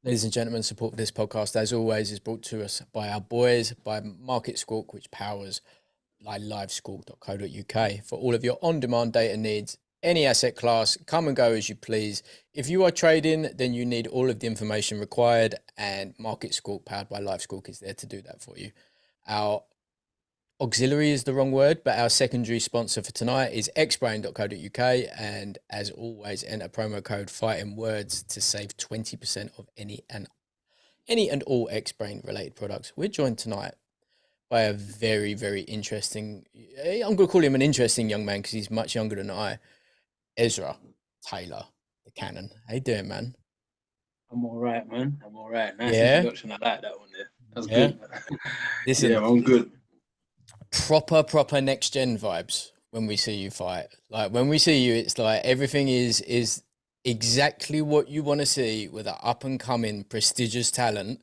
Ladies and gentlemen, support for this podcast, as always, is brought to us by our boys, by Market Squawk, which powers livesquawk.co.uk. For all of your on-demand data needs, any asset class, come and go as you please. If you are trading, then you need all of the information required, and Market Squawk, powered by LiveSquawk, is there to do that for you. Our auxiliary is the wrong word, but our secondary sponsor for tonight is xbrain.co.uk, and as always, enter promo code FIGHTINGWORDS to save 20% of any and all Xbrain related products. We're joined tonight by a very, very interesting, I'm going to call him an interesting young man because he's much younger than I, Ezra Taylor, the Cannon. How you doing, man? I'm all right, man. I'm all right. Nice introduction. I like that one there. That's good. Listen, yeah, I'm good. Proper next gen vibes when we see you fight. Like when we see you, it's like everything is exactly what you want to see with an up and coming prestigious talent,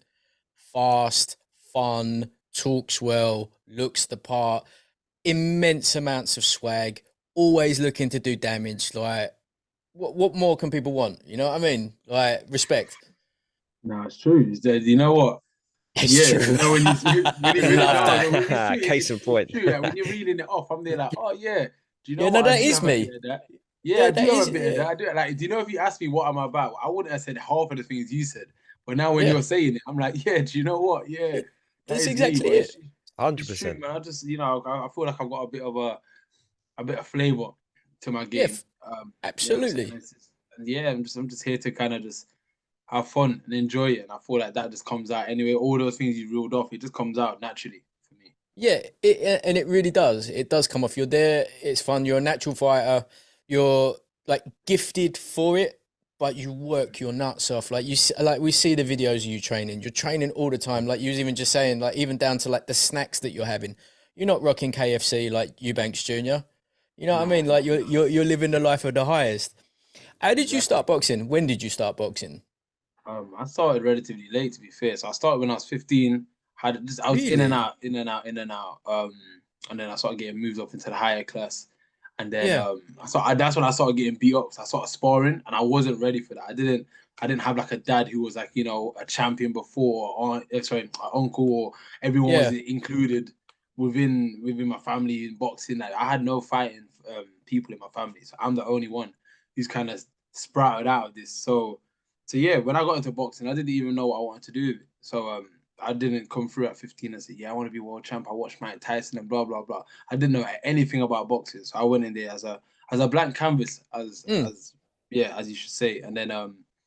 fast, fun, talks well, looks the part, immense amounts of swag, always looking to do damage. Like what more can people want? You know what I mean? Like respect. No, it's true. You know what? It's true. You know, when you case in point. True. Like, when you're reading it off, I'm there like, oh yeah. Do you know what? No, that is me. Yeah, I do have a bit of that. I do it. Like, do you know if you ask me what I'm about, I wouldn't have said half of the things you said. But now when you're saying it, I'm like, yeah, do you know what? Yeah. That's exactly it. 100%. Man. I just, I feel like I've got a bit of flavor to my game. Absolutely. I'm just here to kind of just have fun and enjoy it, and I feel like that just comes out anyway. All those things you reeled off, it just comes out naturally for me. Yeah, and it really does. It does come off. You're there. It's fun. You're a natural fighter. You're like gifted for it, but you work your nuts off. Like we see the videos of you training. You're training all the time. Like you was even just saying, like even down to like the snacks that you're having. You're not rocking KFC like Eubanks Jr. You know what I mean? Like you're living the life of the highest. How did you start boxing? When did you start boxing? I started relatively late, to be fair. So I started when I was 15. I was really? in and out. And then I started getting moved up into the higher class. And then that's when I started getting beat up. So I started sparring, and I wasn't ready for that. I didn't have like a dad who was like, a champion before, or an uncle, or everyone was included within my family in boxing. Like I had no fighting people in my family, so I'm the only one who's kind of sprouted out of this. So yeah, when I got into boxing, I didn't even know what I wanted to do with it. So I didn't come through at 15 and say, yeah, I want to be world champ. I watched Mike Tyson and blah, blah, blah. I didn't know anything about boxing. So I went in there as a blank canvas, as you should say. And then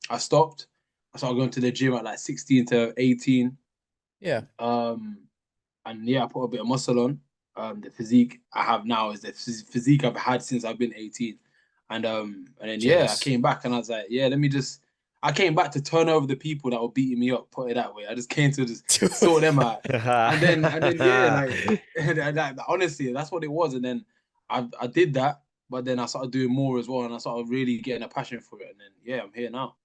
I stopped. I started going to the gym at like 16 to 18. Yeah. And yeah, I put a bit of muscle on. The physique I have now is the physique I've had since I've been 18. And then I came back and I was like, yeah, I came back to turn over the people that were beating me up, put it that way. I just came to just sort them out. and then honestly, that's what it was. And then I did that, but then I started doing more as well, and I started really getting a passion for it. And then I'm here now.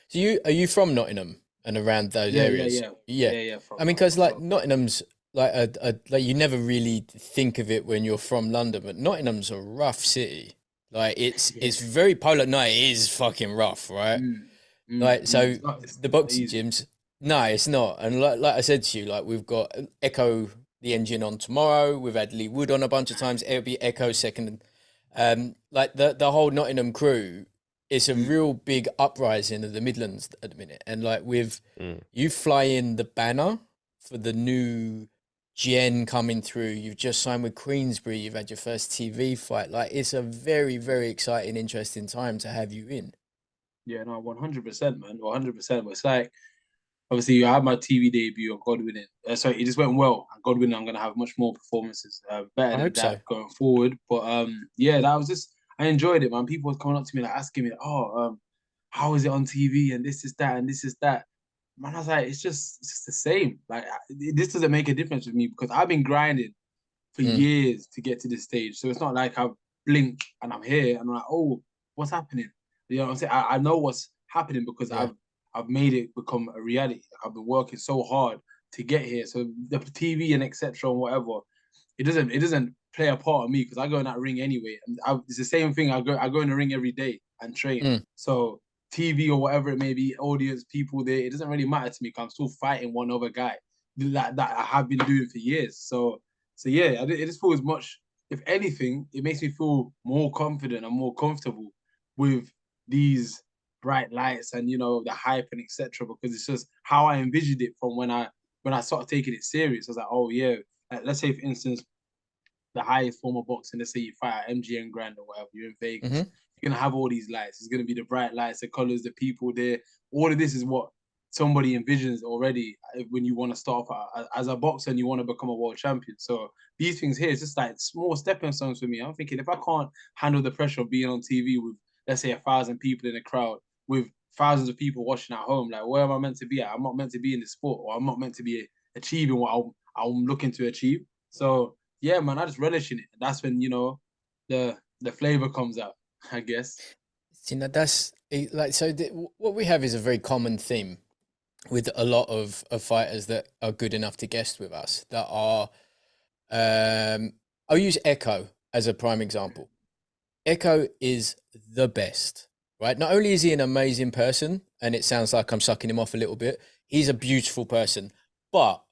So are you from Nottingham and around those areas? Yeah. I mean, because like Nottingham's like like you never really think of it when you're from London, but Nottingham's a rough city. Like it's very polar. No, it is fucking rough, right? The boxing gyms. No, it's not. And like I said to you, like we've got Echo the Engine on tomorrow. We've had Lee Wood on a bunch of times. It'll be Echo second. Like the whole Nottingham crew. It's a real big uprising of the Midlands at the minute. And like you fly in the banner for the new gen coming through. You've just signed with Queensbury. You've had your first TV fight. Like it's a very, very exciting, interesting time to have you in. Yeah, no, 100%, man, 100%. But it's like, obviously, I had my TV debut on Godwin. It just went well. And Godwin, I'm gonna have much more performances, better than that going forward. But that was just, I enjoyed it, man. People were coming up to me like asking me, how is it on TV and this is that and this is that. Man, I was like, it's just the same. Like this doesn't make a difference with me because I've been grinding for years to get to this stage. So it's not like I blink and I'm here and I'm like, oh, what's happening? You know what I'm saying? I know what's happening because I've made it become a reality. Like, I've been working so hard to get here. So the TV and etc. and whatever, it doesn't play a part of me because I go in that ring anyway. And it's the same thing. I go in the ring every day and train. So TV or whatever it may be, audience, people there, it doesn't really matter to me because I'm still fighting one other guy that I have been doing for years. So yeah, it just feels much, if anything, it makes me feel more confident and more comfortable with these bright lights and, you know, the hype and etc. Because it's just how I envisioned it from when I started taking it serious. I was like, oh yeah, like, let's say for instance, the highest form of boxing, let's say you fight at MGM Grand or whatever, you're in Vegas, you're gonna have all these lights. It's gonna be the bright lights, the colors, the people there. All of this is what somebody envisions already when you want to start off as a boxer and you want to become a world champion. So these things here, it's just like small stepping stones for me. I'm thinking if I can't handle the pressure of being on TV with, let's say, 1,000 people in a crowd, with thousands of people watching at home, like where am I meant to be at? I'm not meant to be in the sport, or I'm not meant to be achieving what I'm looking to achieve. So yeah, man, I just relish in it. That's when, you know, the flavor comes out, I guess. You know, that's like, so what we have is a very common theme with a lot of fighters that are good enough to guest with us that are, I'll use Echo as a prime example. Echo is the best, right? Not only is he an amazing person, and it sounds like I'm sucking him off a little bit, he's a beautiful person, but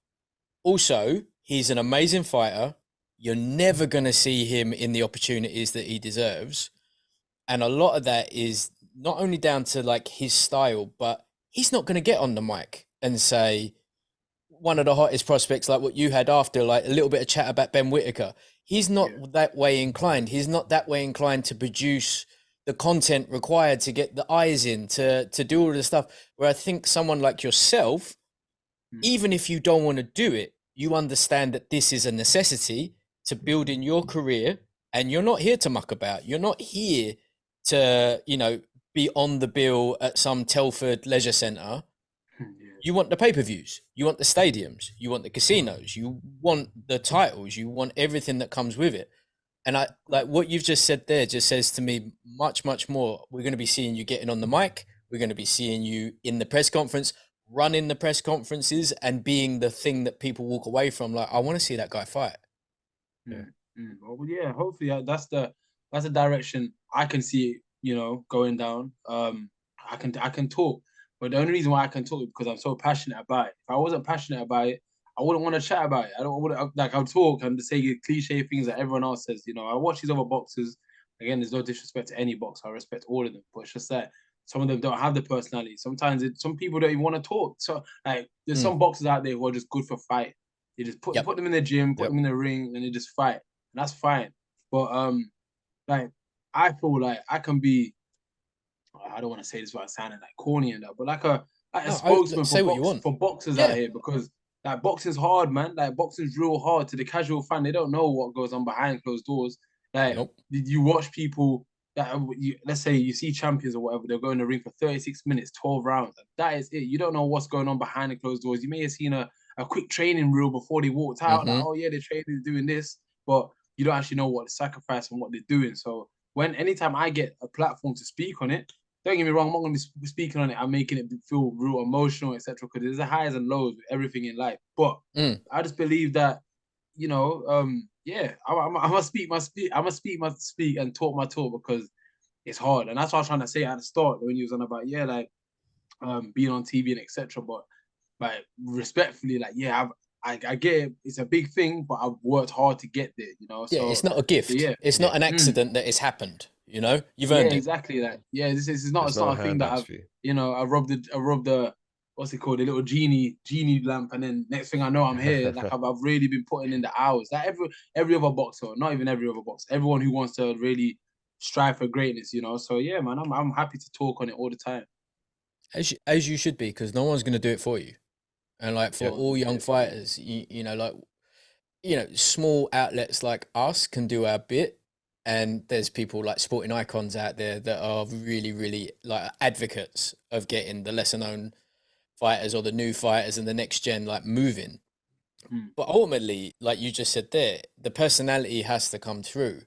also he's an amazing fighter. You're never going to see him in the opportunities that he deserves. And a lot of that is not only down to like his style, but he's not going to get on the mic and say one of the hottest prospects like what you had after, like a little bit of chat about Ben Whittaker. He's not that way inclined. He's not that way inclined to produce the content required to get the eyes in, to do all the stuff. Where I think someone like yourself, even if you don't want to do it, you understand that this is a necessity to build in your career, and you're not here to muck about. You're not here to, you know, be on the bill at some Telford leisure centre. You want the pay-per-views, you want the stadiums, you want the casinos, you want the titles, you want everything that comes with it. And I like what you've just said there just says to me much, much more. We're going to be seeing you getting on the mic. We're going to be seeing you in the press conference, running the press conferences, and being the thing that people walk away from. Like, I want to see that guy fight. Yeah. Well, yeah, hopefully that's the direction I can see it, you know, going down. I can talk, but the only reason why I can talk is because I'm so passionate about it. If I wasn't passionate about it, I wouldn't want to chat about it. I don't want like I'll talk and say cliche things that everyone else says. You know, I watch these other boxers. Again, there's no disrespect to any boxer. I respect all of them, but it's just that some of them don't have the personality. Sometimes some people don't even want to talk. So like, there's some boxers out there who are just good for fight. You just put them in the gym, put them in the ring, and they just fight. And that's fine. But like I feel like I can be, I don't want to say this without sounding like corny and that, but like a spokesman for boxers out here, because like boxing's hard, man. Like boxing's real hard to the casual fan. They don't know what goes on behind closed doors. Like you watch people that let's say you see champions or whatever, they'll go in the ring for 36 minutes, 12 rounds. That is it. You don't know what's going on behind the closed doors. You may have seen a quick training reel before they walked out. Like, oh yeah, they're training, doing this, but you don't actually know what the sacrifice and what they're doing. So anytime I get a platform to speak on it, don't get me wrong, I'm not going to be speaking on it. I'm making it feel real emotional, etc. Because there's the highs and lows with everything in life. But I just believe that, you know, yeah, I must speak and talk my talk, because it's hard. And that's what I was trying to say at the start when you was on about, being on TV and etc. But like respectfully, like, yeah, I get it. It's a big thing, but I've worked hard to get there, you know. Yeah, so, it's not a gift. It's not an accident that it's happened. You know, you've earned it. Exactly that. Yeah, this is not a thing that I've, you know, I rubbed the what's it called, the little genie lamp, and then next thing I know I'm here. Like I've really been putting in the hours. Like every other boxer, not even every other boxer, everyone who wants to really strive for greatness, you know. So yeah, man, I'm happy to talk on it all the time. As you should be, because no one's going to do it for you. And like for all young fighters, you know, like, you know, small outlets like us can do our bit. And there's people like sporting icons out there that are really, really like advocates of getting the lesser known fighters or the new fighters and the next gen like moving. But ultimately, like you just said there, the personality has to come through.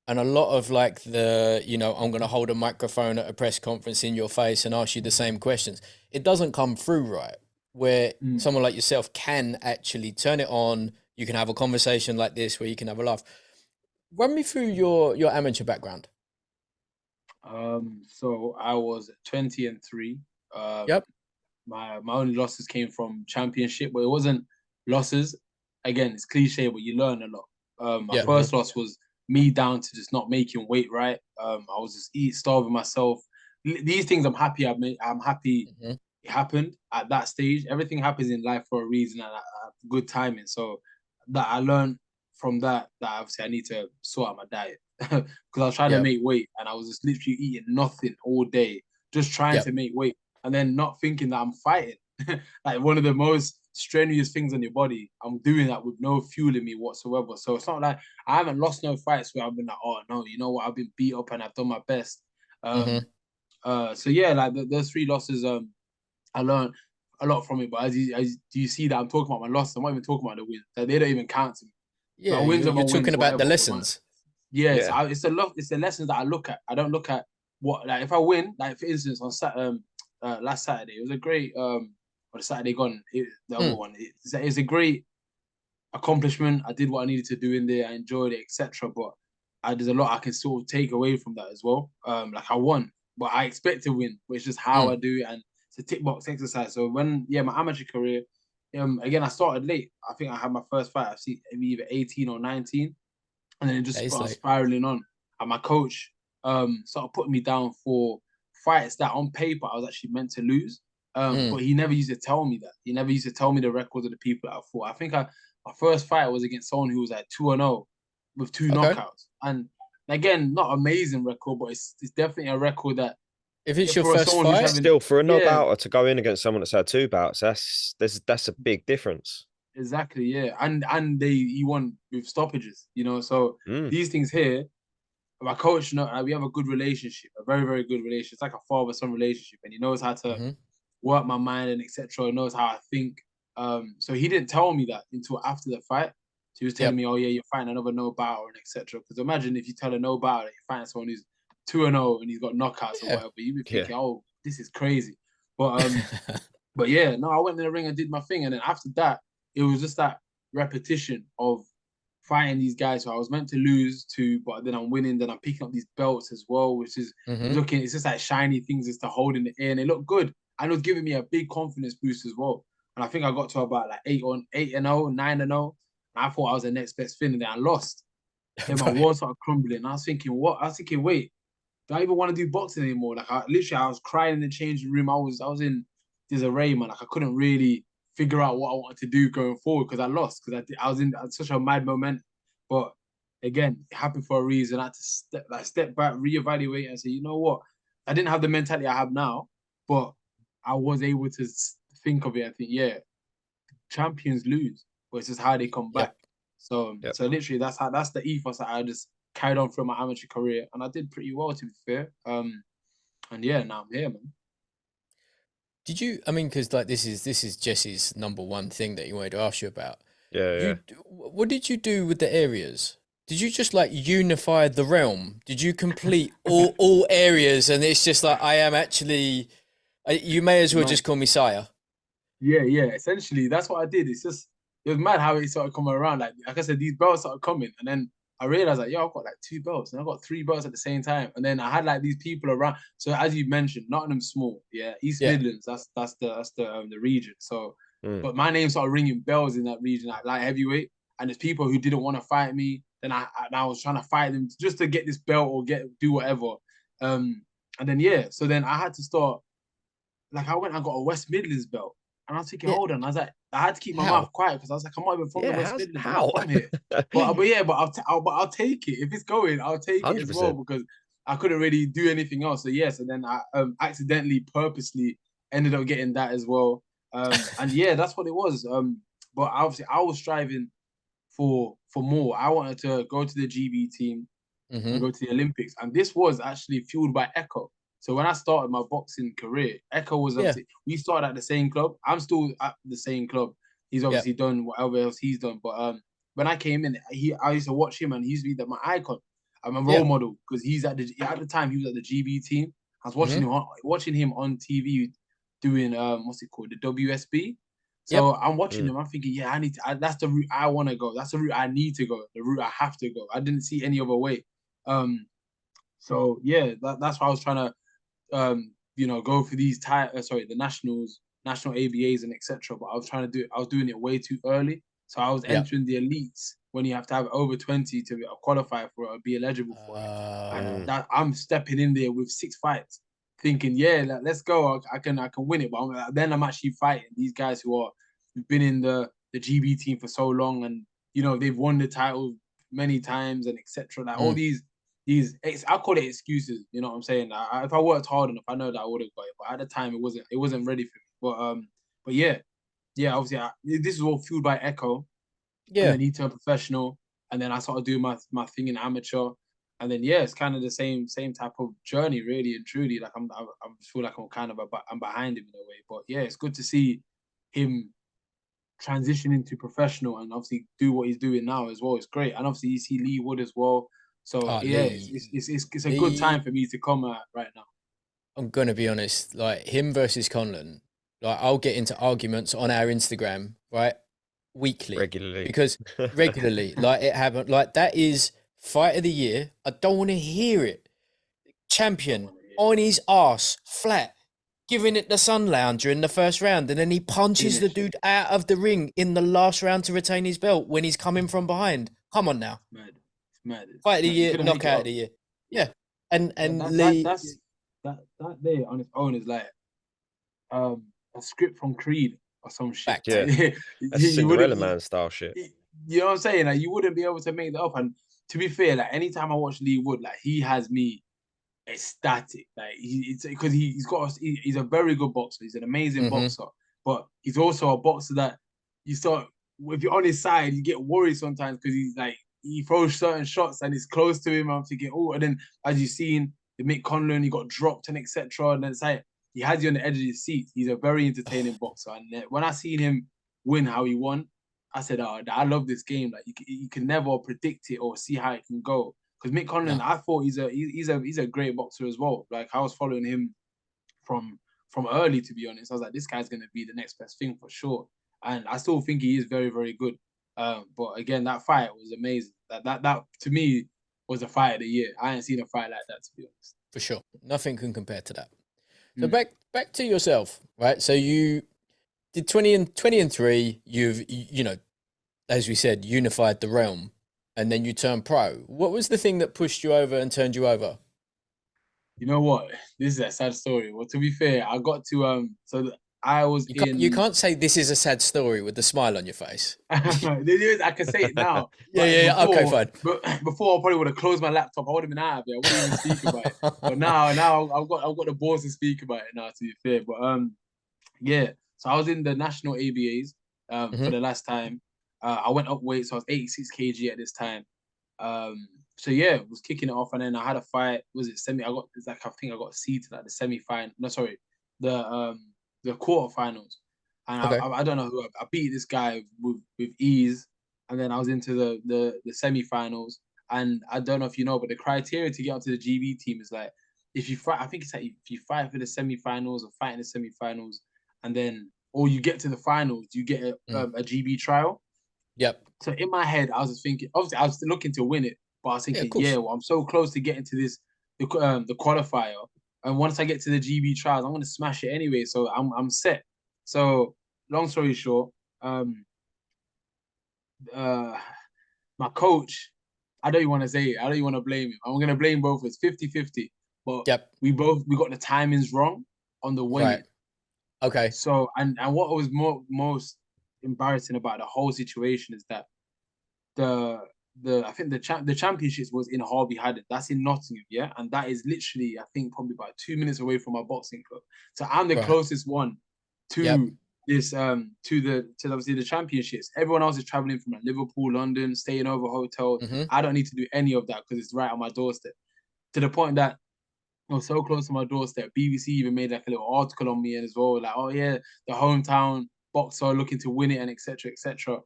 And a lot of like you know, I'm going to hold a microphone at a press conference in your face and ask you the same questions. It doesn't come through right, where someone like yourself can actually turn it on. You can have a conversation like this where you can have a laugh. Run me through your amateur background. So I was 20-3. Yep. My only losses came from championship, but it wasn't losses. Again, it's cliche, but you learn a lot. My Yep. first loss was me down to just not making weight right. I was just starving myself. These things I'm happy I've made. I'm happy it happened at that stage. Everything happens in life for a reason and good timing. So that I learned from that obviously I need to sort out my diet because I was trying to make weight and I was just literally eating nothing all day, just trying to make weight and then not thinking that I'm fighting. Like one of the most strenuous things on your body, I'm doing that with no fuel in me whatsoever. So it's not like I haven't lost no fights where I've been like, oh no, you know what, I've been beat up and I've done my best. So yeah, like those 3 losses, I learned a lot from it. But as you see that I'm talking about my losses, I'm not even talking about the wins. Like, they don't even count to me. Yeah, My wins are my you're talking wins, about the whatever. lessons. Yes, it's the lessons that I look at. I don't look at what, like, if I win, like for instance on last Saturday, it was a great or the Saturday gone, the other one. It's a great accomplishment. I did what I needed to do in there. I enjoyed it, etc. But there's a lot I can sort of take away from that as well. Like I won, but I expect to win, but it's just how I do it, and it's a tick box exercise. So when my amateur career, again I started late. I think I had my first fight. I've seen maybe either 18 or 19, and then it just started spiraling on. And my coach started putting me down for fights that on paper I was actually meant to lose. But he never used to tell me that. He never used to tell me the records of the people that I fought. I think my first fight was against someone who was like 2-0 with 2 knockouts. And again, not amazing record, but it's definitely a record that if it's your first fight, still for a knockouter to go in against someone that's had 2 bouts, that's a big difference. Exactly, yeah. And he won with stoppages, you know. So these things here, my coach, you know, we have a good relationship, a very, very good relationship. It's like a father-son relationship, and he knows how to work my mind and etc. Knows how I think. So he didn't tell me that until after the fight. So he was telling me, "Oh yeah, you're fighting another no bouter and etc." Because imagine if you tell a no bouter that you're fighting someone who's 2-0 and he's got knockouts or whatever, you'd be thinking, "Oh, this is crazy." But but yeah, no, I went in the ring and did my thing, and then after that, it was just that repetition of fighting these guys who I was meant to lose to, but then I'm winning, then I'm picking up these belts as well, which is looking, it's just like shiny things just to hold in the air, and they look good. And it was giving me a big confidence boost as well. And I think I got to about like 8-0, 9-0. And I thought I was the next best thing, and then I lost. Then my walls started crumbling. And I was thinking, what? I was thinking, wait, do I even want to do boxing anymore? Like I was crying in the changing room. I was in disarray, man. Like I couldn't really figure out what I wanted to do going forward because I lost, because I was in such a mad moment. But again, it happened for a reason. I had to step back, reevaluate, and say, you know what? I didn't have the mentality I have now, but I was able to think of it and think, yeah, champions lose, but it's just how they come back. So literally that's the ethos that I just carried on through my amateur career, and I did pretty well, to be fair. And yeah, now I'm here, man. Did you? I mean, because like this is Jesse's number one thing that he wanted to ask you about. What did you do with the areas? Did you just like unify the realm? Did you complete all areas? And it's just like, I am actually. You may as well just call me sire. Yeah. Essentially, that's what I did. It was mad how it started coming around. Like I said, these belts started coming, and then I realized like, I've got like 2 belts, and I got 3 belts at the same time. And then I had like these people around. So as you mentioned, Nottingham's small, East Midlands, that's the region. So, but my name started ringing bells in that region, like light heavyweight, and there's people who didn't want to fight me. Then I was trying to fight them just to get this belt or do whatever. And then so then I had to start. Like I went and got a West Midlands belt. And I was thinking, hold on. I was like, I had to keep my mouth quiet because I was like, I'm not even from the West Midlands. I'm not from here. But I'll take it. If it's going, I'll take 100%. It as well, because I couldn't really do anything else. So yes, and then I accidentally, purposely ended up getting that as well. And yeah, that's what it was. But obviously I was striving for more. I wanted to go to the GB team and go to the Olympics. And this was actually fueled by Echo. So when I started my boxing career, Echo was obviously, we started at the same club. I'm still at the same club. He's obviously done whatever else he's done. But when I came in, I used to watch him, and he used to be my icon. I'm a role model, because he's at the time he was at the GB team. I was watching him on TV doing what's it called, the WSB. So I'm watching him. I'm thinking, I need to. That's the route I want to go. That's the route I need to go. The route I have to go. I didn't see any other way. So yeah, that's why I was trying to go for these the national ABAs and etc. But I was doing it way too early. So I was entering the elites when you have to have over 20 to qualify for it or be eligible for it. And that I'm stepping in there with 6 fights, thinking, let's go. I can win it. But then I'm actually fighting these guys who've been in the GB team for so long, and they've won the title many times and etc. Like all these I call it excuses. You know what I'm saying? If I worked hard enough, I know that I would have got it. But at the time, it wasn't ready for me. But yeah, obviously, this is all fueled by Echo. Yeah. And then he turned professional, and then I started doing my thing in amateur, and then it's kind of the same type of journey, really and truly. Like I feel like I'm behind him in a way. But yeah, it's good to see him transition into professional and obviously do what he's doing now as well. It's great, and obviously you see Lee Wood as well. So it's a good time for me to come at right now. I'm gonna be honest, like him versus Conlon, like I'll get into arguments on our Instagram, right, weekly, regularly, like it happened. Like that is fight of the year. I don't want to hear it. Champion on his ass, flat, giving it the sun lounger in the first round, and then he punches the dude out of the ring in the last round to retain his belt when he's coming from behind. Come on now. It's mad. Fight of the year, knockout of the year. Yeah. And Lee, that there on its own is like a script from Creed or some shit. Yeah. A Cinderella Man style shit. You know what I'm saying? Like you wouldn't be able to make that up. And to be fair, like anytime I watch Lee Wood, like he has me ecstatic. Like he's a very good boxer. He's an amazing boxer, but he's also a boxer that you start, if you're on his side, you get worried sometimes because he's like, he throws certain shots and it's close to him. I'm thinking, and then as you've seen the Mick Conlon, he got dropped and etc. And then it's like he has you on the edge of your seat. He's a very entertaining boxer. And when I seen him win how he won, I said, I love this game. Like you can never predict it or see how it can go. Because Mick Conlon, I thought he's a great boxer as well. Like I was following him from early, to be honest. I was like, this guy's gonna be the next best thing for sure. And I still think he is very, very good. But again, that fight was amazing. That to me was a fight of the year. I ain't seen a fight like that, to be honest. For sure, nothing can compare to that. So back to yourself, right? So you did 20 and 3. You've as we said, unified the realm, and then you turned pro. What was the thing that pushed you over and turned you over? You know what? This is a sad story. Well, to be fair, I got to You can't say this is a sad story with the smile on your face. I can say it now. Yeah. Okay, fine. But before I probably would have closed my laptop. I would have been out of it. I wouldn't even speak about it. But now I've got the balls to speak about it now, to be fair. But so I was in the national ABAs for the last time. I went up weight, so I was 86 kg at this time. Was kicking it off, and then I had a fight. Was it semi? I think I got seeded at the semi-final. No, sorry, the quarterfinals, and I don't know who I beat this guy with ease, and then I was into the semi-finals, and I don't know if you know, but the criteria to get onto the GB team is like if you fight. I think it's like if you fight for the semi-finals or fight in the semi-finals, and then or you get to the finals, you get a GB trial. Yep. So in my head, I was thinking, obviously, I was looking to win it, but I was thinking, I'm so close to getting to this the qualifier. And once I get to the GB trials, I'm going to smash it anyway. So I'm set. So long story short, my coach, I don't even want to say it. I don't even want to blame him. I'm going to blame both of us, 50-50. But we got the timings wrong on the weigh. Right. Okay. So, and what was most embarrassing about the whole situation is that I think the championships was in Harvey Haddon. That's in Nottingham, yeah, and that is literally I think probably about 2 minutes away from my boxing club. So I'm the closest one to this to obviously the championships. Everyone else is traveling from like Liverpool, London, staying over hotel. I don't need to do any of that because it's right on my doorstep. To the point that I was so close to my doorstep. BBC even made like a little article on me as well, like, oh yeah, the hometown boxer looking to win it and etc. etc.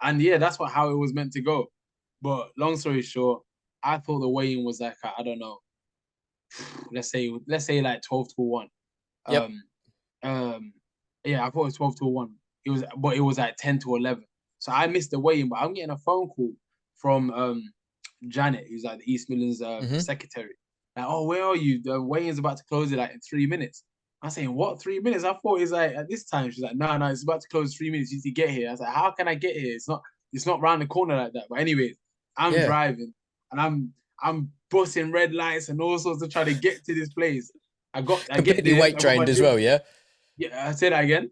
And that's how it was meant to go. But long story short, I thought the weigh-in was like I don't know, let's say like 12-1. Yep. I thought it was 12-1. It was like 10-11. So I missed the weigh-in, but I'm getting a phone call from Janet, who's like the East Midlands Mm-hmm. secretary. Like, oh, where are you? The weigh-in's about to close it like in 3 minutes. I'm saying, what, 3 minutes? I thought it's like at this time. She's like, no, it's about to close 3 minutes. You need to get here. I was like, how can I get here? It's not round the corner like that. But anyways, I'm Yeah. driving and I'm busting red lights and all sorts to try to get to this place. I get Completely there, weight drained as well, yeah? Yeah, I say that again.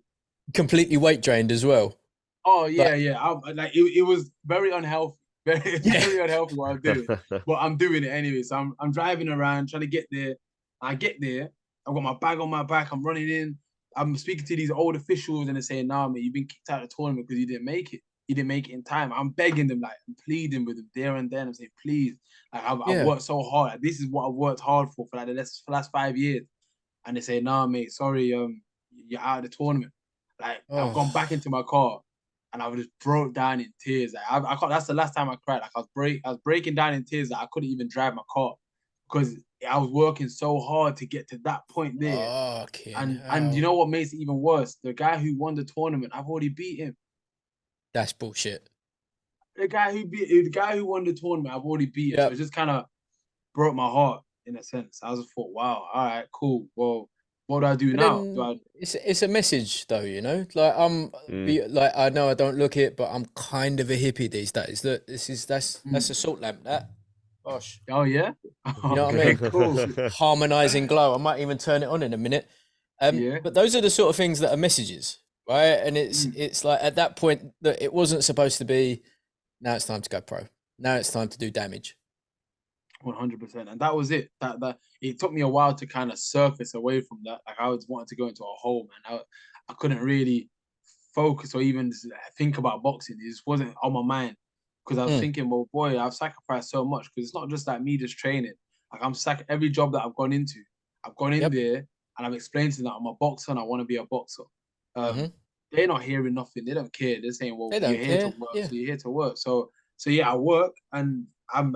Completely weight drained as well. Oh yeah, Like, yeah. It was very unhealthy, very Yeah. very unhealthy what I'm doing. But I'm doing it anyway. So I'm driving around trying to get there. I get there. I've got my bag on my back. I'm running in. I'm speaking to these old officials and they're saying, "Nah, mate, you've been kicked out of the tournament because you didn't make it. You didn't make it in time." I'm begging them, like I'm pleading with them there and then. I'm saying, "Please, like I've Yeah. worked so hard. Like, this is what I've worked hard for like the last 5 years." And they say, "Nah, mate, sorry, you're out of the tournament." Like I've gone back into my car and I just broke down in tears. Like I can't, that's the last time I cried. Like I was breaking down in tears. Like I couldn't even drive my car because I was working so hard to get to that point there. And you know what makes it even worse? The guy who won the tournament, I've already beat him. That's bullshit. The guy who won the tournament, I've already beat him. Yep. So it just kind of broke my heart in a sense. I just thought, wow, all right, cool. Well, what do I do now? It's a message though, you know. Like like I know I don't look it, but I'm kind of a hippie these days. Look, that's a salt lamp. That, gosh. Oh yeah. You know what I mean? Cool. Harmonizing glow. I might even turn it on in a minute. Yeah. But those are the sort of things that are messages, right? And it's like at that point that it wasn't supposed to be. Now it's time to go pro. Now it's time to do damage. 100%, and that was it. That it took me a while to kind of surface away from that. Like I was wanting to go into a hole, man. I couldn't really focus or even think about boxing. It just wasn't on my mind because I was thinking, well, boy, I've sacrificed so much because it's not just like me just training. Like every job that I've gone into, I've gone in there and I've explained to them that I'm a boxer and I want to be a boxer. They're not hearing nothing. They don't care. They're saying, well, you're here to work, so you're here to work. So yeah, I work and I'm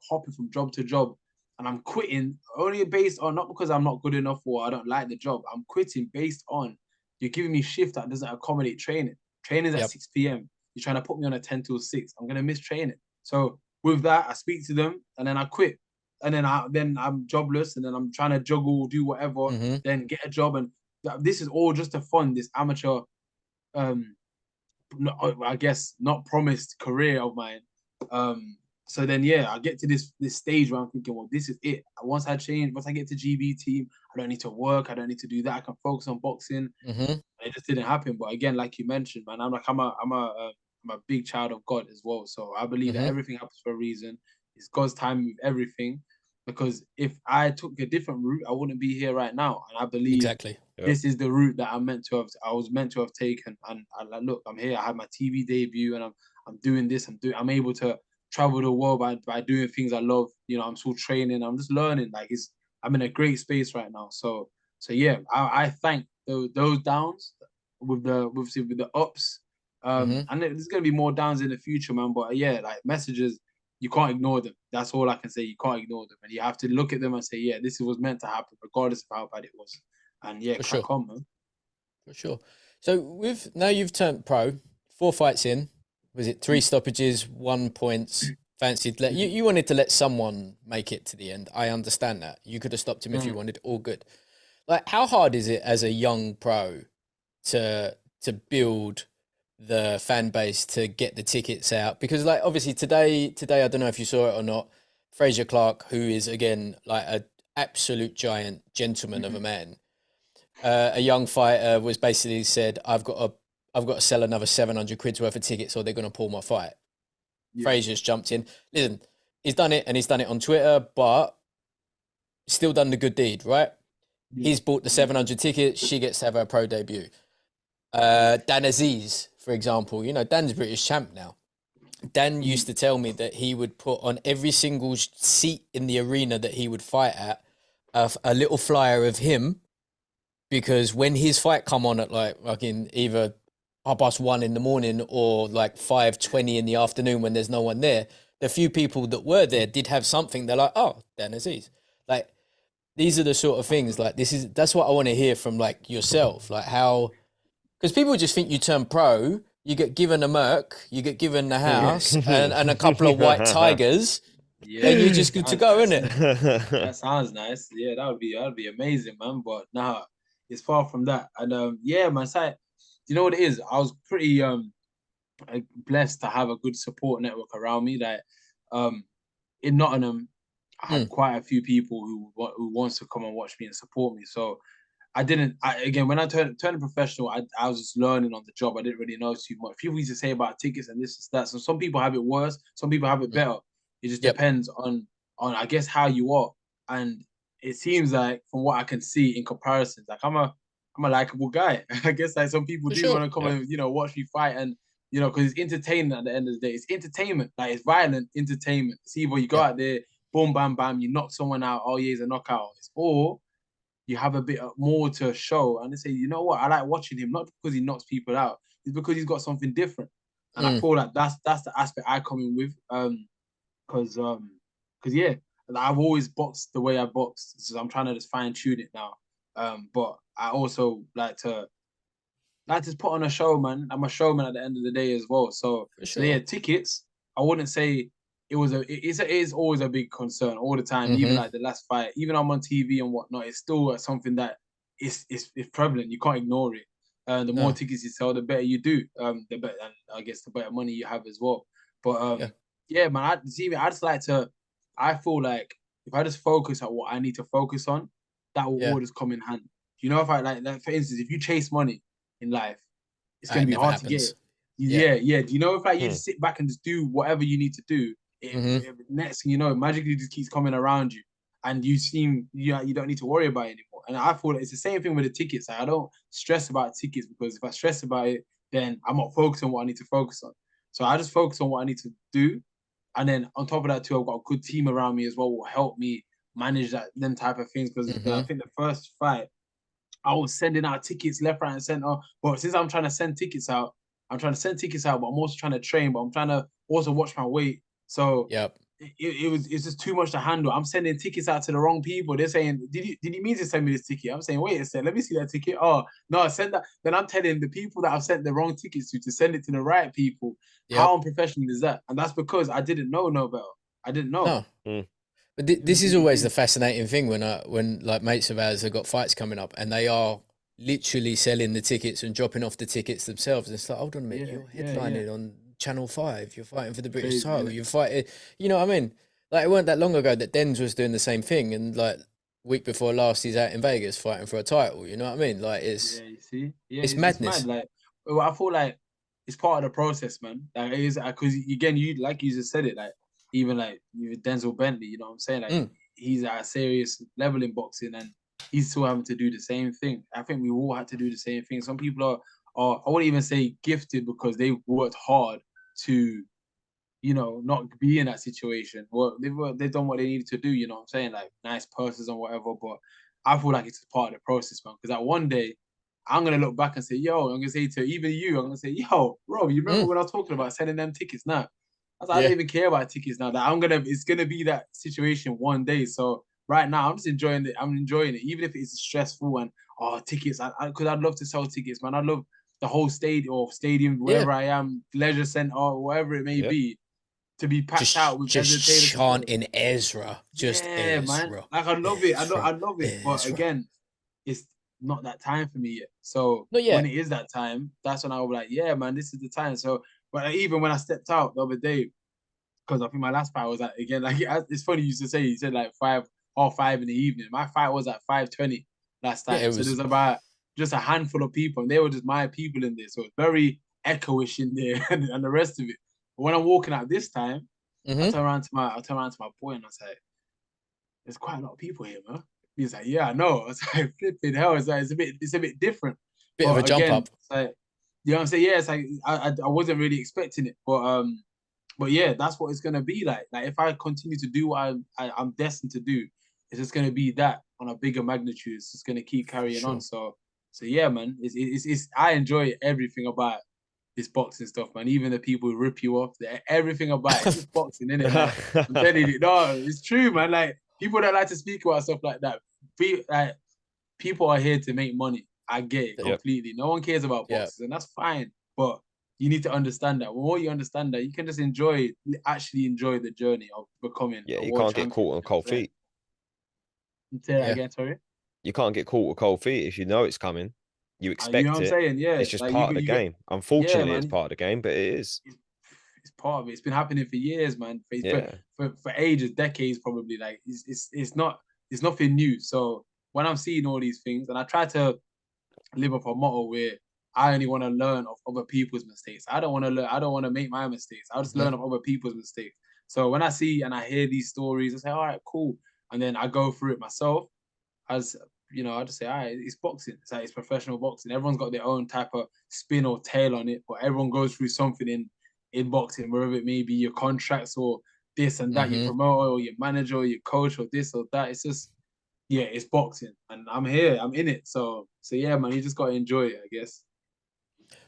hopping from job to job and I'm quitting only based on, not because I'm not good enough or I don't like the job. I'm quitting based on you're giving me shift that doesn't accommodate training. Training's at 6 p.m. You're trying to put me on a 10 till 6. I'm going to miss training. So with that, I speak to them and then I quit. And then I'm jobless and then I'm trying to juggle, do whatever, then get a job. And this is all just to fund this amateur, I guess, not promised career of mine. So then, yeah, I get to this stage where I'm thinking, well, this is it. Once I get to GB team, I don't need to work. I don't need to do that. I can focus on boxing. It just didn't happen. But again, like you mentioned, man, I'm a big child of God as well. So I believe that everything happens for a reason. It's God's time with everything. Because if I took a different route, I wouldn't be here right now. And I believe this is the route that I was meant to have taken. And look, I'm here. I had my TV debut, and I'm doing this. I'm able to travel the world by doing things I love. You know, I'm still training. I'm just learning. I'm in a great space right now. So yeah, I thank those downs with the ups. And there's gonna be more downs in the future, man. But yeah, like messages, you can't ignore them. That's all I can say. You can't ignore them, and you have to look at them and say, yeah, this was meant to happen, regardless of how bad it was. And yeah, crack on, man. For sure. So now you've turned pro, 4 fights in. Was it 3 stoppages, 1 points? Fancied you wanted to let someone make it to the end. I understand that. You could have stopped him if you wanted. All good. Like, how hard is it as a young pro to build the fan base, to get the tickets out? Because like obviously today I don't know if you saw it or not, Fraser Clark, who is again like an absolute giant gentleman of a man, a young fighter, was basically said, I've got to sell another 700 quid's worth of tickets or they're going to pull my fight. Fraser's jumped in. Listen, he's done it, and he's done it on Twitter, but still done the good deed, right? He's bought the 700 tickets. She gets to have her pro debut. Dan Aziz, for example, you know, Dan's British champ now. Dan used to tell me that he would put on every single seat in the arena that he would fight at a little flyer of him, because when his fight come on at like fucking either 1:30 in the morning or like 5:20 in the afternoon when there's no one there, the few people that were there did have something. They're like, oh, Dan Aziz. Like, these are the sort of things, like that's what I want to hear from like yourself, like how, because people just think you turn pro you get given a Merc, you get given the house, and a couple of white tigers, and you're just good to go, isn't it? That sounds nice. Yeah, that'd be amazing, man. But nah, it's far from that. And yeah, man, you know what it is? I was pretty blessed to have a good support network around me. Like in Nottingham, I had quite a few people who wants to come and watch me and support me. So again, when I turned professional, I was just learning on the job. I didn't really know too much. People used to say about tickets and this and that. So some people have it worse, some people have it better. It just depends on I guess how you are. And it seems like from what I can see in comparisons, like I'm a likable guy. I guess like some people do want to come and watch me fight, and because it's entertaining at the end of the day. It's entertainment, like it's violent entertainment. It's either you go out there, boom, bam, bam, you knock someone out, oh yeah, it's a knockout, or you have a bit more to show, and they say, you know what, I like watching him, not because he knocks people out, it's because he's got something different. And I feel like that's the aspect I come in with, because yeah, I've always boxed the way I boxed, so I'm trying to just fine tune it now. But I also like to put on a show, man. I'm a showman at the end of the day as well. So, so yeah, tickets, I wouldn't say it is always a big concern all the time. Even like the last fight, even I'm on TV and whatnot, it's still something that is prevalent. You can't ignore it. The more tickets you sell, the better you do. The better, and I guess the better money you have as well. But yeah, man, I just like to. I feel like if I just focus on what I need to focus on, that will always come in hand. You know, if I like for instance, if you chase money in life, it's gonna be hard to get. Yeah. Do you know if like you just sit back and just do whatever you need to do, next thing you know, magically just keeps coming around you, and you seem you don't need to worry about it anymore. And I feel like it's the same thing with the tickets. Like, I don't stress about tickets, because if I stress about it, then I'm not focused on what I need to focus on. So I just focus on what I need to do, and then on top of that too, I've got a good team around me as well, will help me manage them type of things. Because I think the first fight, I was sending out tickets left, right, and center. But since I'm trying to send tickets out, but I'm also trying to train, but I'm trying to also watch my weight. So it's just too much to handle. I'm sending tickets out to the wrong people. They're saying, did you mean to send me this ticket? I'm saying, wait a second, let me see that ticket. Oh, no, send that. Then I'm telling the people that I've sent the wrong tickets to send it to the right people. How unprofessional is that? And that's because I didn't know no better. I didn't know. No. But this is always the fascinating thing when like mates of ours have got fights coming up and they are literally selling the tickets and dropping off the tickets themselves. And it's like, hold on a minute, you're headlining on Channel 5, you're fighting for the British title, you're fighting, you know what I mean? Like, it weren't that long ago that Denz was doing the same thing, and like week before last he's out in Vegas fighting for a title, you know what I mean? Like, it's you see? it's madness. It's mad. Like, I feel like it's part of the process, man. Like, it is, because again, you like you just said it, like even Denzel Bentley, you know what I'm saying? Like he's at a serious level in boxing, and he's still having to do the same thing. I think we all had to do the same thing. Some people are I wouldn't even say gifted, because they worked hard to, not be in that situation. Well, they've done what they needed to do, you know what I'm saying? Like nice purses and whatever. But I feel like it's part of the process, man. Because like one day I'm gonna look back and say, yo, I'm gonna say to even you, I'm gonna say, yo, bro, you remember when I was talking about sending them tickets now? I don't even care about tickets now. That it's gonna be that situation one day. So right now, I'm just enjoying it. I'm enjoying it, even if it's stressful and tickets. Because I'd love to sell tickets, man. I'd love the whole stadium, wherever I am, leisure center, or wherever it may be, to be packed out with just chanting Ezra, Ezra. Man. Like I love it. I love it. But again, it's not that time for me yet. So when it is that time, that's when I'll be like, yeah, man, this is the time. So, but even when I stepped out the other day, because I think my last fight was at, again, like it's funny you used to say, you said like 5 in the evening. My fight was at 5:20 last time. So there's about just a handful of people, and they were just my people in there. So it's very echoish in there and the rest of it. But when I'm walking out this time, I turn around to my boy and I say, there's quite a lot of people here, man. He's like, yeah, I know. I was like, flipping hell. It's like, it's a bit different. Bit of a jump up. It's like, you know what I'm saying? Yeah, it's like I wasn't really expecting it, but yeah, that's what it's gonna be like. Like if I continue to do what I'm destined to do, it's just gonna be that on a bigger magnitude. It's just gonna keep carrying on. So yeah, man. It's I enjoy everything about this boxing stuff, man. Even the people who rip you off, everything about it. It's boxing, innit? Like, I'm telling you, no, it's true, man. Like people that like to speak about stuff like that. People are here to make money. I get it completely. No one cares about boxes, and that's fine. But you need to understand that. The more you understand that, you can just actually enjoy the journey of becoming Yeah, a you world can't get champion. caught on cold feet. Say that Yeah. again, sorry. You can't get caught with cold feet if you know it's coming. You You know expect what I'm it. saying? Yeah. It's just Like part of the you get, game. yeah, Unfortunately, it's man. part of the game, but it is. It's part of it. It's been happening for years, man. Yeah. For ages, decades, probably. Like it's nothing new. So when I'm seeing all these things, and I try to live off a motto where I only want to learn of other people's mistakes. I don't want to learn. I don't want to make my mistakes. I'll just learn of other people's mistakes. So when I see and I hear these stories, I say, all right, cool. And then I go through it myself. As you know, I just say, all right, it's boxing. It's like it's professional boxing. Everyone's got their own type of spin or tail on it, but everyone goes through something in boxing, wherever it may be, your contracts or this and that, your promoter or your manager or your coach or this or that. It's just, yeah, it's boxing, and I'm here, I'm in it. So yeah, man, you just gotta enjoy it, I guess.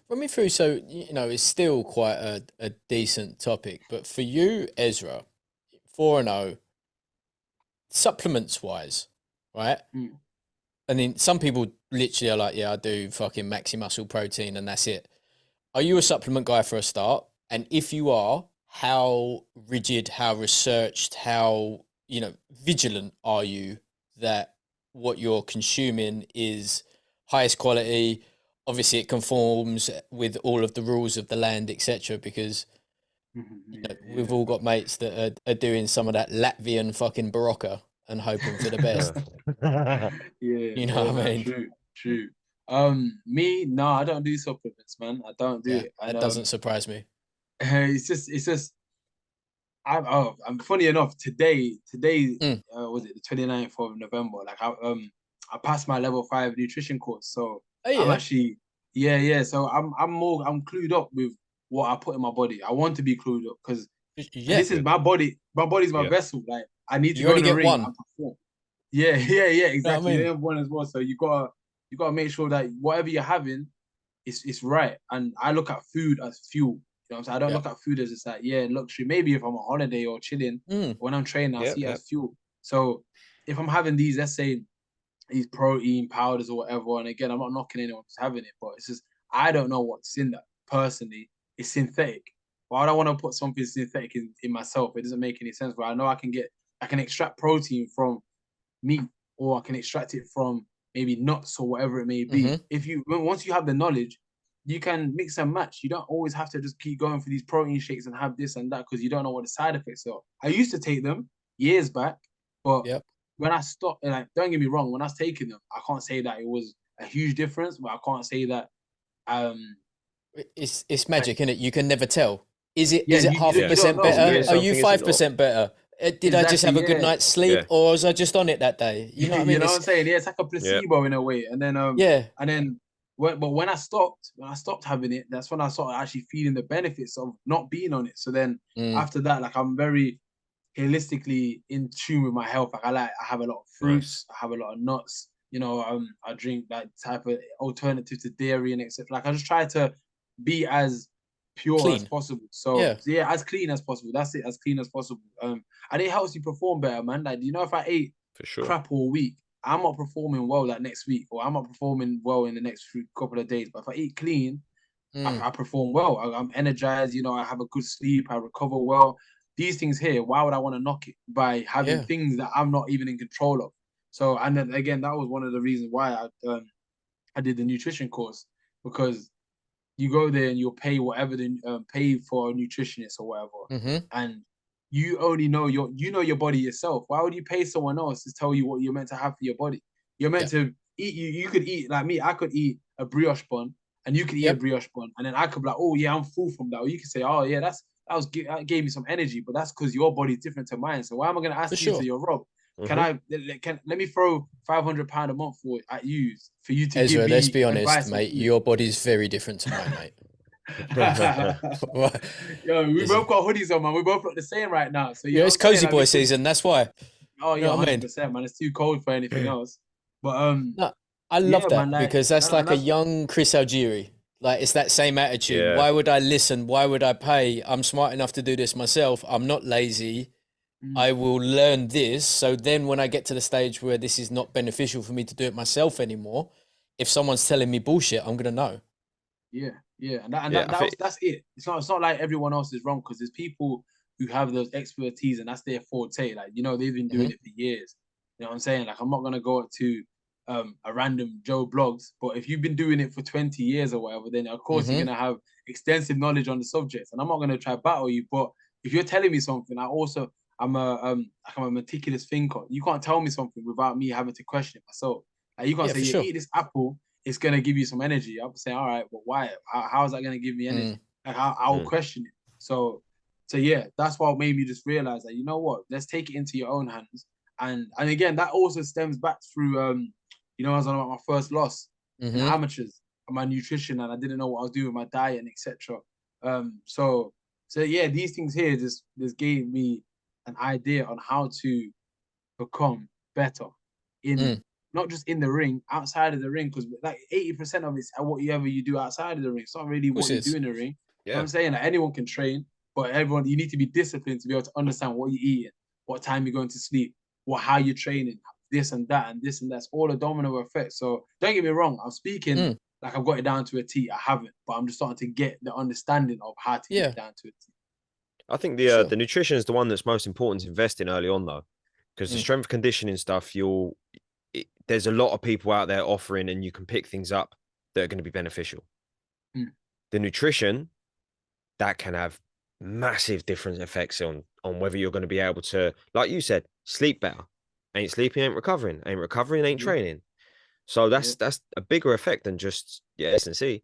Run me through, so it's still quite a decent topic, but for you, Ezra, 4-0, supplements wise, right? And then some people literally are like, yeah, I do fucking Maxi Muscle protein and that's it. Are you a supplement guy for a start? And if you are, how rigid, how researched, how, vigilant are you that what you're consuming is highest quality? Obviously, it conforms with all of the rules of the land, etc. Because we've all got mates that are doing some of that Latvian fucking Barocca and hoping for the best. You know what I mean? True. Me, no, I don't do supplements, man. I don't do it. And that doesn't surprise me. It's just. I'm funny enough. Today, was it the 29th of November? Like I passed my level 5 nutrition course, so I'm actually, yeah. So I'm clued up with what I put in my body. I want to be clued up because this is my body. My body's my vessel. Like I need to go in the ring and perform. Yeah, exactly. You know what I mean? You have one as well, so you gotta make sure that whatever you're having, it's right. And I look at food as fuel. You know what I'm saying? I don't look at food as just like, luxury. Maybe if I'm on holiday or chilling, when I'm training, I see it as fuel. So if I'm having these, let's say, these protein powders or whatever, and again, I'm not knocking anyone who's having it, but it's just, I don't know what's in that. Personally, it's synthetic. Why would I want to put something synthetic in myself? It doesn't make any sense. But I know I can extract protein from meat, or I can extract it from maybe nuts or whatever it may be. Once you have the knowledge, you can mix and match. You don't always have to just keep going for these protein shakes and have this and that because you don't know what the side effects are. I used to take them years back, but when I stopped, and like, don't get me wrong, when I was taking them, I can't say that it was a huge difference, but I can't say that it's magic, isn't it? You can never tell. Is it 0.5% better? Are you 5% better? Did I just have a good night's sleep, or was I just on it that day? You know what I mean? You know what I'm saying? Yeah, it's like a placebo in a way. And then but when I stopped having it, that's when I started actually feeling the benefits of not being on it. So then after that, like I'm very holistically in tune with my health. Like I have a lot of fruits, I have a lot of nuts. I drink that type of alternative to dairy and etc. Like I just try to be as pure as possible. So as clean as possible. That's it, as clean as possible. And it helps you perform better, man. Like, if I ate crap all week, I'm not performing well that next week, or I'm not performing well in the next couple of days. But if I eat clean, I perform well. I'm energized. I have a good sleep. I recover well. These things here, why would I want to knock it by having things that I'm not even in control of? So, and then again, that was one of the reasons why I did the nutrition course, because you go there and you'll pay whatever pay for a nutritionist or whatever, and you only know your body yourself. Why would you pay someone else to tell you what you're meant to have for your body? You're meant to eat. You could eat, like me. I could eat a brioche bun, and you could eat a brioche bun, and then I could be like, oh yeah, I'm full from that. Or you could say, oh yeah, that gave me some energy, but that's because your body's different to mine. So why am I going to ask you to your Rob? Let me throw £500 a month at you for you to Ezra, give me let's be honest, mate. Your body's very different to mine, mate. Yo, we both got hoodies on, man. We both look the same right now. So it's cozy boy season. That's why. Oh yeah, 100%, man. It's too cold for anything else. But no, I love that, man, because that's like a young Chris Algieri. Like, it's that same attitude. Why would I listen? Why would I pay? I'm smart enough to do this myself. I'm not lazy. I will learn this. So then when I get to the stage where this is not beneficial for me to do it myself anymore, if someone's telling me bullshit, I'm going to know. Yeah. Yeah, and Yeah, that's it. It's not like everyone else is wrong, because there's people who have those expertise and that's their forte. Like, they've been doing it for years. You know what I'm saying? Like, I'm not gonna go to a random Joe Blogs, but if you've been doing it for 20 years or whatever, then of course you're gonna have extensive knowledge on the subject. And I'm not gonna try battle you, but if you're telling me something, I'm a meticulous thinker. You can't tell me something without me having to question it myself. Like, you can't Yeah, say, for yeah, sure. eat this apple, it's gonna give you some energy. I'm saying, all right, but why? How is that gonna give me energy? Like, I'll question it. So yeah, that's what made me just realize that, you know what, let's take it into your own hands. And again, that also stems back through I was on about my first loss in amateurs and my nutrition, and I didn't know what I was doing with my diet and etc. So yeah, these things here just gave me an idea on how to become better in not just in the ring, outside of the ring, because like 80% of it's whatever you do outside of the ring. It's not really what you do in the ring. You know what I'm saying? Like, anyone can train, but you need to be disciplined to be able to understand what you're eating, what time you're going to sleep, how you're training, this and that, and this and that's all a domino effect. So don't get me wrong, I'm speaking like I've got it down to a T. I haven't, but I'm just starting to get the understanding of how to get it down to a T. I think the nutrition is the one that's most important to invest in early on, though, because the strength conditioning stuff, there's a lot of people out there offering, and you can pick things up that are going to be beneficial. The nutrition, that can have massive different effects on whether you're going to be able to, like you said, sleep better. Ain't sleeping, ain't recovering. Ain't recovering, ain't training. So that's a bigger effect than just S&C.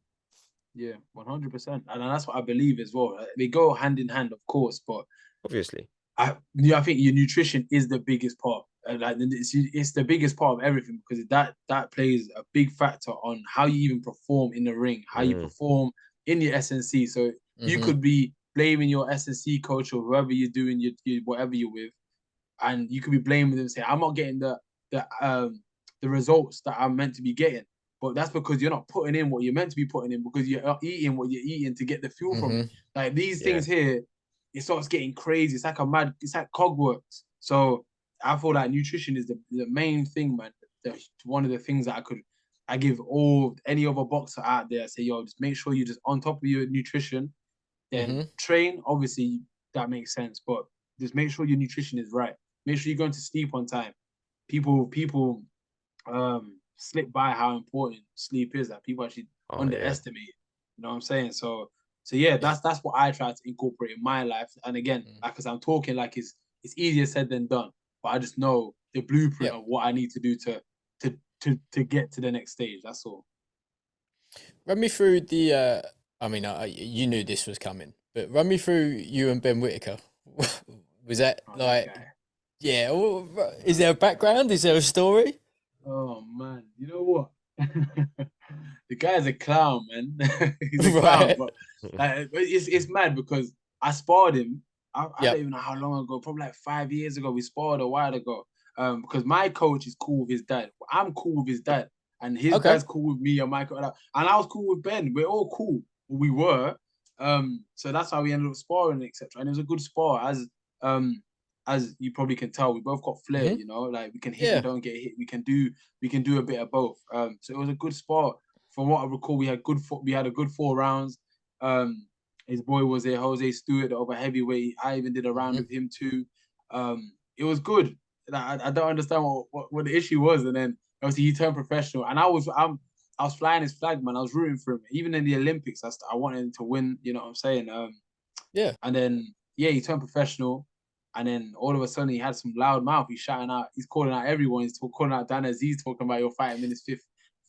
Yeah, 100%, and that's what I believe as well. They go hand in hand, of course, but obviously, I think your nutrition is the biggest part. Like, it's the biggest part of everything, because that plays a big factor on how you even perform in the ring, how you perform in your S&C. So you could be blaming your S&C coach or whoever you're doing your whatever you're with, and you could be blaming them, say, I'm not getting the results that I'm meant to be getting. But that's because you're not putting in what you're meant to be putting in, because you're not eating what you're eating to get the fuel from it. Like, these things here, it starts getting crazy. It's like cogworks. So I feel like nutrition is the main thing, man. One of the things that I give any other boxer out there. I say, yo, just make sure you're just on top of your nutrition. Then train, obviously, that makes sense. But just make sure your nutrition is right. Make sure you're going to sleep on time. People slip by how important sleep is, that people actually underestimate it. You know what I'm saying? So yeah, that's what I try to incorporate in my life. And again, because I'm talking like it's easier said than done, but I just know the blueprint of what I need to do to get to the next stage. That's all. Run me through the. I mean, you knew this was coming, but run me through you and Ben Whittaker. Was that like? Yeah. Is there a background? Is there a story? Oh man, you know what? The guy's a clown, man. He's a clown, but it's mad because I sparred him. I don't even know how long ago, probably like 5 years ago. We sparred a while ago. Because my coach is cool with his dad. I'm cool with his dad, and his dad's cool with me and Michael. And I was cool with Ben. We're all cool. We were. So that's how we ended up sparring, etc. And it was a good spar, as you probably can tell. We both got flair, like we can hit and don't get hit. We can do a bit of both. So it was a good spar. From what I recall, we had a good 4 rounds. His boy was there, Jose Stewart, over heavyweight. I even did a round with him too. It was good. I don't understand what the issue was, and then obviously he turned professional, and I was flying his flag, man. I was rooting for him. Even in the Olympics, I wanted him to win. You know what I'm saying? And then he turned professional. And then all of a sudden he had some loud mouth. He's shouting out, he's calling out everyone. He's calling out Dan Aziz, talking about you're fighting in his 5th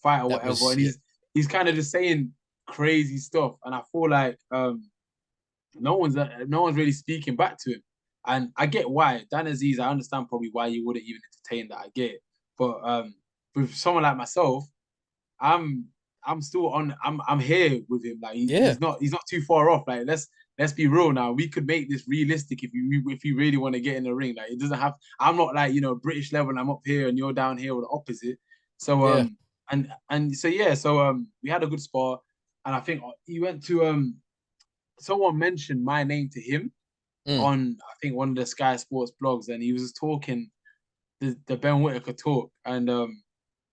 fight or whatever. And he's kind of just saying crazy stuff. And I feel like no one's really speaking back to him. And I get why. Dan Aziz, I understand probably why you wouldn't even entertain that. I get it. But with someone like myself, I'm still I'm here with him. Like he's not too far off. Like let's be real now. We could make this realistic if you really want to get in the ring. Like, it doesn't have. I'm not like British level and I'm up here and you're down here or the opposite. So so we had a good spar, and I think he went to someone mentioned my name to him on, I think, one of the Sky Sports blogs, and he was talking the Ben Whittaker talk, and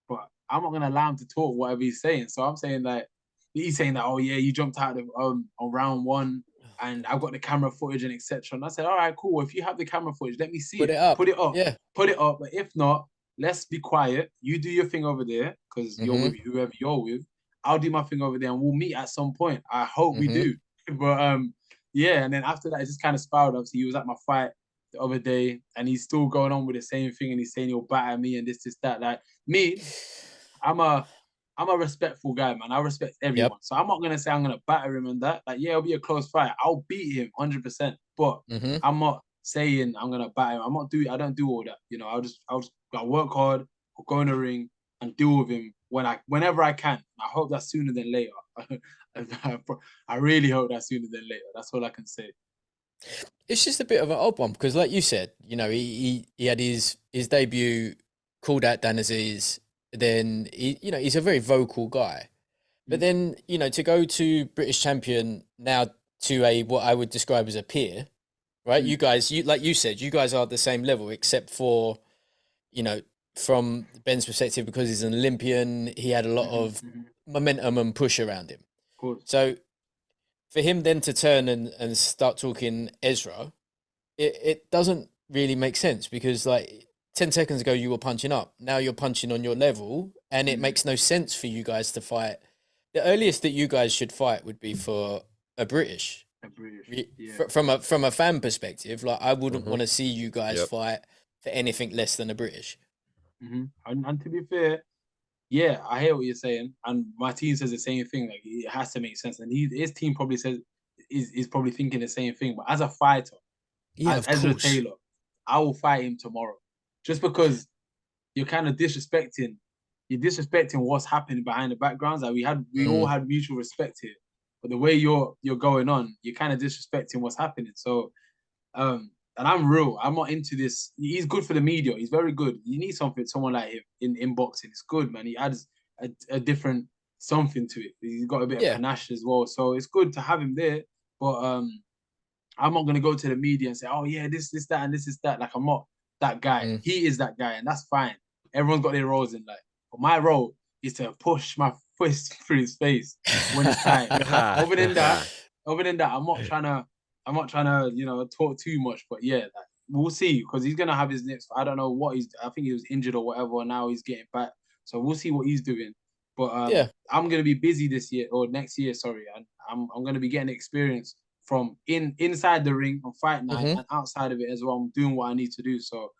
but I'm not gonna allow him to talk whatever he's saying. So I'm saying, like, he's saying that, oh yeah, you jumped out of on round one, and I've got the camera footage and etc. And I said, all right, cool. If you have the camera footage, let me see Put it. it up. Put it up. Yeah. Put it up. But if not, let's be quiet. You do your thing over there because you're with whoever you're with. I'll do my thing over there, and we'll meet at some point. I hope we do. But yeah. And then after that, it just kind of spiraled. Obviously, he was at my fight the other day, and he's still going on with the same thing, and he's saying he'll batter me and this, that. Like me, I'm a respectful guy, man. I respect everyone. So I'm not gonna say I'm gonna batter him and that. Like, yeah, it'll be a close fight. I'll beat him 100%. But I'm not saying I'm gonna batter him. I don't do all that. You know, I'll work hard, I'll go in the ring and deal with him whenever I can. I hope that's sooner than later. I really hope that's sooner than later. That's all I can say. It's just a bit of an odd one because, like you said, you know, he had his debut, called out Dan Aziz. Then he's a very vocal guy, but then to go to British champion now to a what I would describe as a peer, right? You guys, like you said, you guys are at the same level except for, from Ben's perspective, because he's an Olympian, he had a lot of momentum and push around him. Of course. So for him then to turn and start talking Ezra, it doesn't really make sense because 10 seconds ago you were punching up. Now you're punching on your level, and it makes no sense for you guys to fight. The earliest that you guys should fight would be for a British. Yeah. From a fan perspective, I wouldn't want to see you guys fight for anything less than a British. And to be fair, yeah, I hear what you're saying, and my team says the same thing. Like, it has to make sense, and his team probably says is probably thinking the same thing. But as a fighter, as Ezra Taylor, I will fight him tomorrow. Just because you're kind of disrespecting what's happening behind the backgrounds. Like we all had mutual respect here, but the way you're going on, you're kind of disrespecting what's happening. So, and I'm real. I'm not into this. He's good for the media. He's very good. You need someone like him in boxing. It's good, man. He adds a different something to it. He's got a bit of panache as well. So it's good to have him there. But I'm not gonna go to the media and say, oh yeah, this, that, and this is that. Like, I'm not that guy. He is that guy, and that's fine. Everyone's got their roles in life. But my role is to push my fist through his face when it's time. Other than that, I'm not trying to, talk too much. But yeah, we'll see, because he's gonna have his next. I don't know what I think he was injured or whatever. And now he's getting back, so we'll see what he's doing. But I'm gonna be busy this year or next year. Sorry, and I'm gonna be getting experience from inside the ring on fight night and outside of it as well. I'm doing what I need to do. So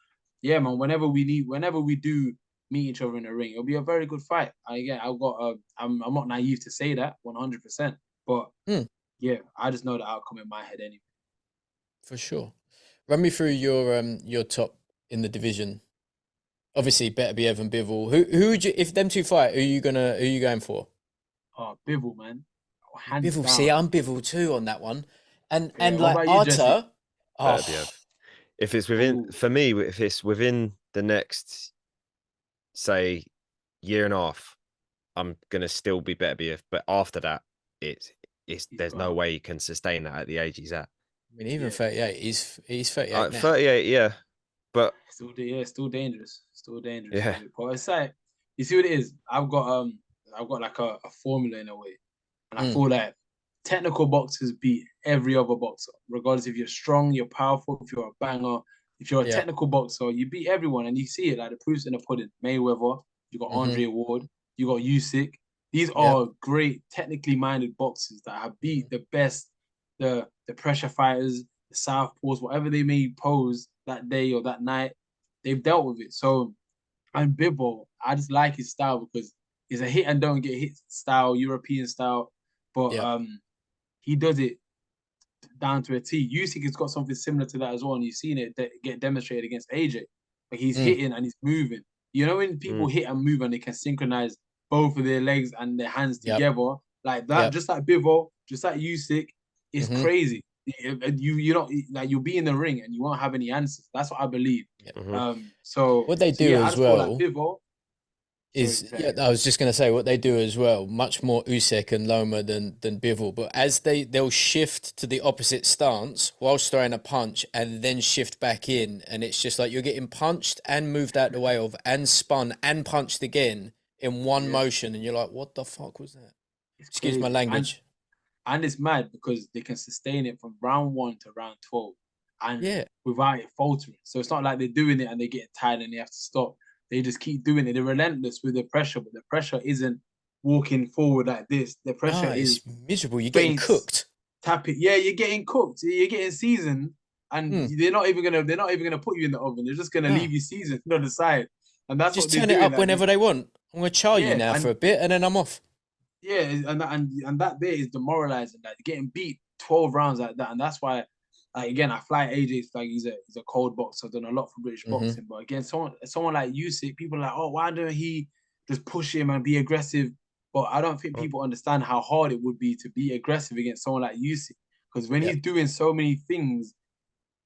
yeah, man, whenever we do meet each other in the ring, it'll be a very good fight. I'm not naive to say that 100%, but yeah, I just know the outcome in my head anyway. For sure. Run me through your top in the division. Obviously, Beterbiev and Bivol. Who would you, if them two fight? Who are you going for? Oh, Bivol, man. Bivol. See, I'm Bivol too on that one. And what like about Arta. If it's within, for me, if it's within the next, say, year and a half, I'm gonna still be Beterbiev. But after that, there's no way he can sustain that at the age he's at. I mean, even 38, he's 38 now. 38, yeah, but still dangerous. Still dangerous. Yeah. But it's like, you see what it is. I've got like a formula in a way, and I feel like technical boxers beat every other boxer, regardless if you're strong, you're powerful, if you're a banger, if you're a technical boxer, you beat everyone, and you see it. Like, the proof's in the pudding. Mayweather, you got Andre Ward, you got Usyk. These are great, technically minded boxers that have beat the best, the pressure fighters, the southpaws, whatever they may pose that day or that night, they've dealt with it. So, and Bivol, I just like his style because it's a hit and don't get hit style, European style, but he does it down to a T. Usyk has got something similar to that as well, and you've seen it get demonstrated against AJ. Like, he's hitting and he's moving. You know, when people hit and move and they can synchronize both of their legs and their hands together like that, just like Bivol, just like Usyk, it's crazy. You don't, like, you'll be in the ring and you won't have any answers. That's what I believe. So what they do as well, like Bivol, I was just going to say, what they do as well, much more Usyk and Loma than Bivol, but as they'll shift to the opposite stance whilst throwing a punch and then shift back in, and it's just like you're getting punched and moved out the way of and spun and punched again in one motion, and you're like, what the fuck was that? It's Excuse my crazy. language. And it's mad because they can sustain it from round 1 to round 12 and Yeah. without it faltering. So it's not like they're doing it and they get tired and they have to stop. They just keep doing it. They're relentless with the pressure, but the pressure isn't walking forward like this. The pressure is miserable. You're getting cooked. Tap it. Yeah, you're getting cooked. You're getting seasoned, and they're not even gonna put you in the oven. They're just gonna leave you seasoned on the side, and that's just what they're turn doing. it up whenever they want. I'm gonna char you now and, for a bit, and then I'm off. Yeah, and that bit is demoralizing. Like getting beat 12 rounds like that, and that's why. Like again, I fly AJ's like he's a cold boxer. I've done a lot for British boxing, but again, someone like Usyk, people are like, oh, why don't he just push him and be aggressive? But I don't think people understand how hard it would be to be aggressive against someone like Usyk, because when he's doing so many things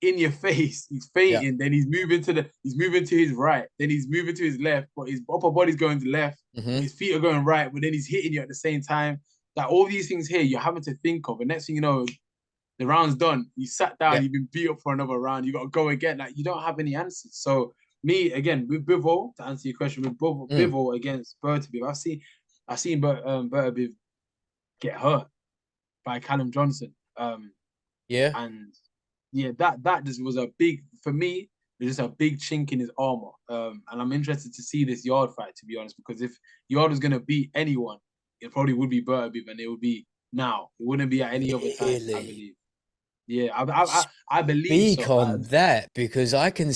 in your face, he's feinting, then he's moving to his right, then he's moving to his left, but his upper body's going to left, his feet are going right, but then he's hitting you at the same time. Like all these things here, you're having to think of, and next thing you know, the round's done. You sat down, you've been beat up for another round. You got to go again. Like you don't have any answers. So me again with Bivol, to answer your question, with Bivol against Beterbiev, I've seen Beterbiev get hurt by Callum Johnson. And that just was a big for me. It was just a big chink in his armor. And I'm interested to see this Yarde fight, to be honest, because if Yarde was gonna beat anyone, it probably would be Beterbiev, and it would be now. It wouldn't be at any other time, I believe. Yeah, I believe Speak on that, because I can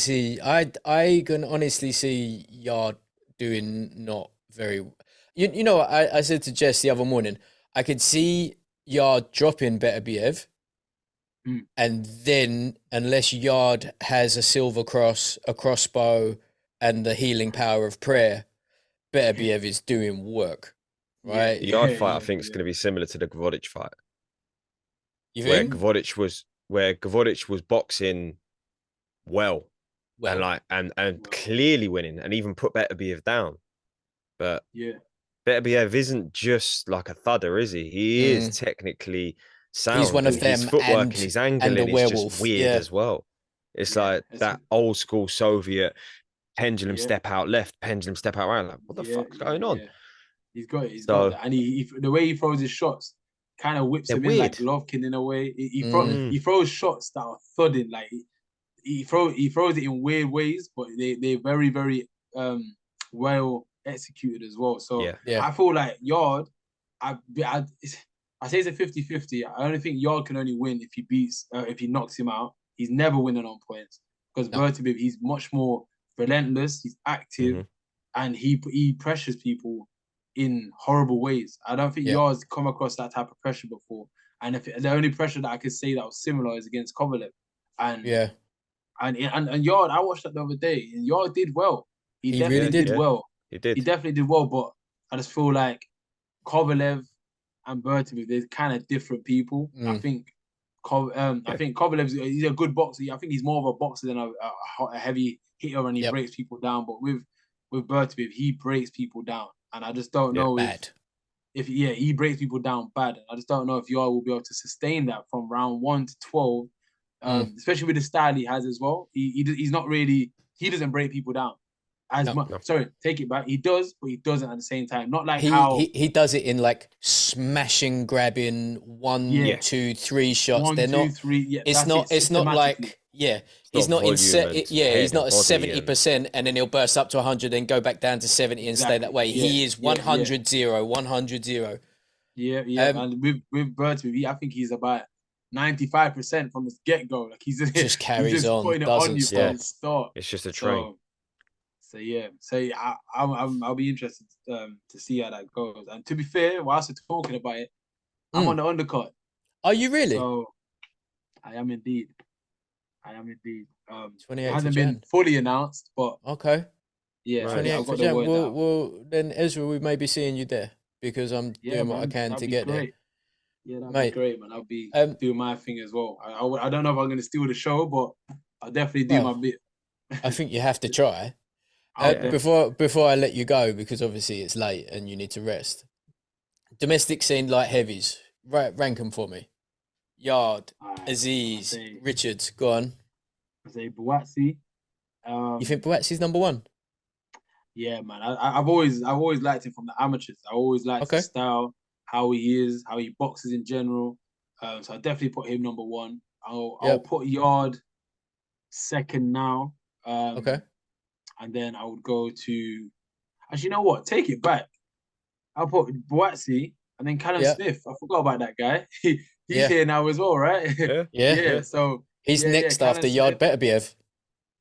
honestly see Yarde doing not very. You know, I said to Jess the other morning, I could see Yarde dropping Beterbiev, and then unless Yarde has a silver cross, a crossbow, and the healing power of prayer, Beterbiev is doing work, right? The Yarde fight, I think, is going to be similar to the Gvodic fight. You think? Where Gvodic was boxing well. And clearly winning, and even put Beterbiev down. But Beterbiev isn't just like a thudder, is he? He is technically sound. He's one of them. His footwork and his angling is just weird as well. It's like that old school Soviet pendulum step out left, pendulum step out right. Like, what the fuck's going on? He's got it. He's got that. And he the way he throws his shots kind of whips him in like Golovkin in a way. He throws shots that are thudding. Like he throws it in weird ways, but they're very, very well executed as well. So I feel like Yarde, I say it's a 50-50. I only think Yarde can only win if he knocks him out. He's never winning on points, because Beterbiev, he's much more relentless, he's active, and he pressures people in horrible ways. I don't think Yarde's come across that type of pressure before. And the only pressure that I could say that was similar is against Kovalev. And Yarde, I watched that the other day, and Yarde did well. He definitely did well. He definitely did well, but I just feel like Kovalev and Beterbiev, they're kind of different people. I think Kovalev, he's a good boxer. I think he's more of a boxer than a heavy hitter, and he breaks people down. But with Beterbiev, he breaks people down, and I just don't know if he breaks people down bad. I just don't know if Yarde will be able to sustain that from round 1 to 12, especially with the style he has as well. He's not really, he doesn't break people down as much. No. Sorry, take it back. He does, but he doesn't at the same time. Not like he does it in like smashing, grabbing 1, 2, 3 shots. 1, They're 2, not. 3. It's not like he's not in he's not at 70%, and then he'll burst up to 100 and go back down to 70 and stay that way. He is 100-0, 100-0. Yeah. And with Beterbiev, I think he's about 95% from the get-go. Like he's just carries on, doesn't stop. It's just a train. I'll be interested to see how that goes. And to be fair, whilst we're talking about it, I'm on the undercard. Are you really? So I am indeed. It 28th hasn't been fully announced, but okay. Yeah, 28th of Jan. Well, then Ezra, we may be seeing you there, because I'm doing what I can to get there. Yeah, that'd be great, man. I'll be doing my thing as well. I don't know if I'm going to steal the show, but I'll definitely do my bit. I think you have to try. Before I let you go, because obviously it's late and you need to rest. Domestic scene light heavies, rank them for me. Yarde, Aziz, Richards, go on. I say Buatsi. You think Buatsi's number 1? Yeah, man. I've always liked him from the amateurs. I always liked his style. how he is, how he boxes in general. So I definitely put him number one. I'll put Yarde second now. Okay. And then I would go to, actually, you know what? Take it back. I'll put Boatsy and then Callum Smith. I forgot about that guy. He's here now as well, right? Yeah. So he's next after Smith. Yarde Beterbiev.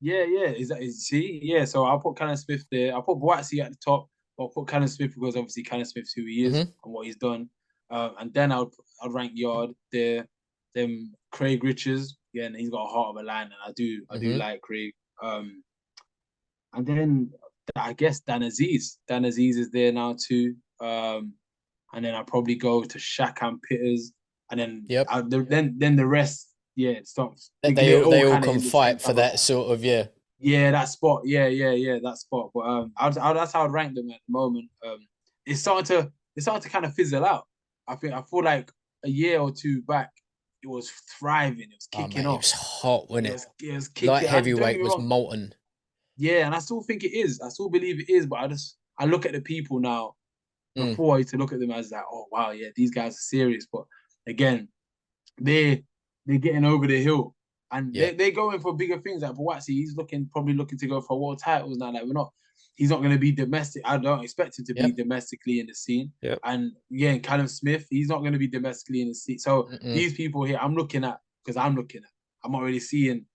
Yeah. See? So I'll put Callum Smith there. I'll put Boatsy at the top. I'll put Callum Smith because obviously Callum Smith's who he is and what he's done. And then I'll rank Yarde there. Then Craig Richards. Again, he's got a heart of a lion, and I do like Craig. And then I guess Dan Aziz. Dan Aziz is there now too. And then I'll probably go to Shaq and Pitters. And then then the rest, it stops. They all can fight for that sort of that spot. That spot. But that's how I'd rank them at the moment. It's starting to kind of fizzle out. I feel like a year or two back, it was thriving. It was kicking off. It was hot, wasn't it? It was kicking. Light heavyweight was molten. Yeah, and I still think it is. I still believe it is. But I look at the people now. Before I used to look at them as like, oh wow, yeah, these guys are serious. But again, they're getting over the hill, and they're going for bigger things. Like Boatsy, he's probably looking to go for world titles now. Like he's not going to be domestic. I don't expect him to be domestically in the scene. Yep. And Callum Smith, he's not going to be domestically in the scene. So these people here, I'm looking at because I'm not really seeing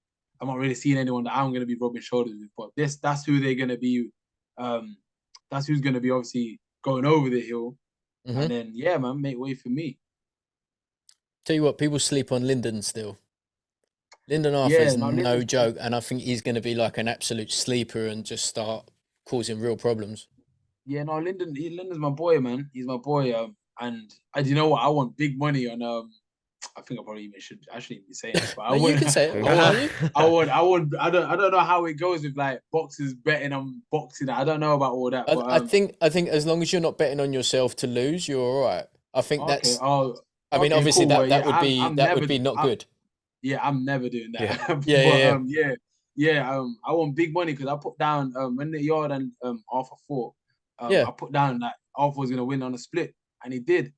anyone that I'm going to be rubbing shoulders with. But that's who they're going to be. That's who's going to be obviously going over the hill. And then man, make way for me. Tell you what, people sleep on Lyndon still. Lyndon Arthur's no joke, and I think he's going to be like an absolute sleeper and just start causing real problems. Yeah, no, Lyndon's my boy, man. He's my boy. And you know what? I want big money on. I think I probably shouldn't be saying it, but you can say it. I don't know how it goes with like boxers betting on boxing. I don't know about all that. But, I think as long as you're not betting on yourself to lose, you're all right. I think that's. I mean, obviously cool, that would be not good. Yeah, I'm never doing that. I want big money because I put down when the Yarde and Arthur fought. I put down that Arthur was gonna win on a split, and he did.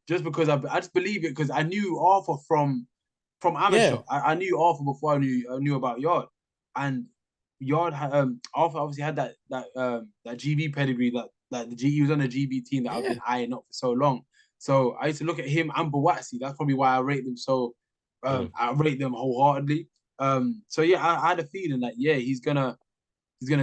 Just because I just believe it because I knew Arthur from amateur. I knew Arthur before I knew about Yarde, and Yarde had Arthur obviously had that GB pedigree that he was on a GB team that I've been eyeing up for so long. So I used to look at him and Boatsy. That's probably why I rate them so. I rate them wholeheartedly. So I had a feeling that he's gonna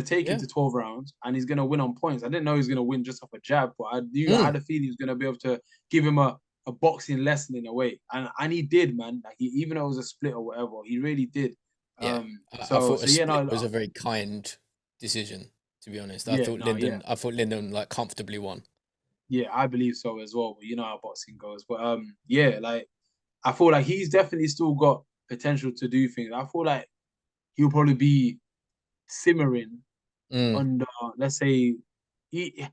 take him to 12 rounds and he's gonna win on points. I didn't know he was gonna win just off a jab, but I had a feeling he was gonna be able to give him a boxing lesson in a way, and he did, man. Like even though it was a split or whatever, he really did. I thought it was a very kind decision, to be honest. I thought Lyndon like comfortably won. Yeah, I believe so as well. But you know how boxing goes. But like I feel like he's definitely still got potential to do things. I feel like he'll probably be simmering under, let's say, he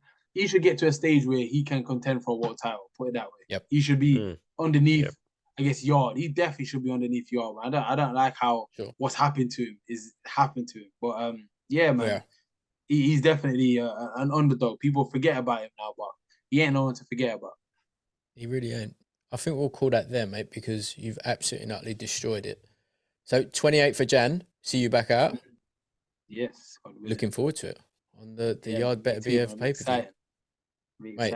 should get to a stage where he can contend for a world title. Put it that way. Yep. He should be underneath. I guess Yarde. He definitely should be underneath Yarde. I don't like how what's happened to him is happened to him. But man, he's definitely an underdog. People forget about him now, but he ain't no one to forget about. He really ain't. I think we'll call that there, mate, because you've absolutely and utterly destroyed it. So 28th of Jan, see you back out. Yes. Looking forward to it on the Yarde Beterbiev pay-per-view. Mate,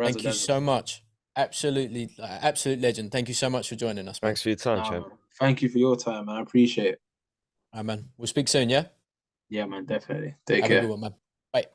thank you so much. Absolutely, absolute legend. Thank you so much for joining us. Thanks for your time, champ. Thank you for your time, man. I appreciate it. All right, man. We'll speak soon, yeah? Yeah, man, definitely. Take care. Have a good one, man. Bye.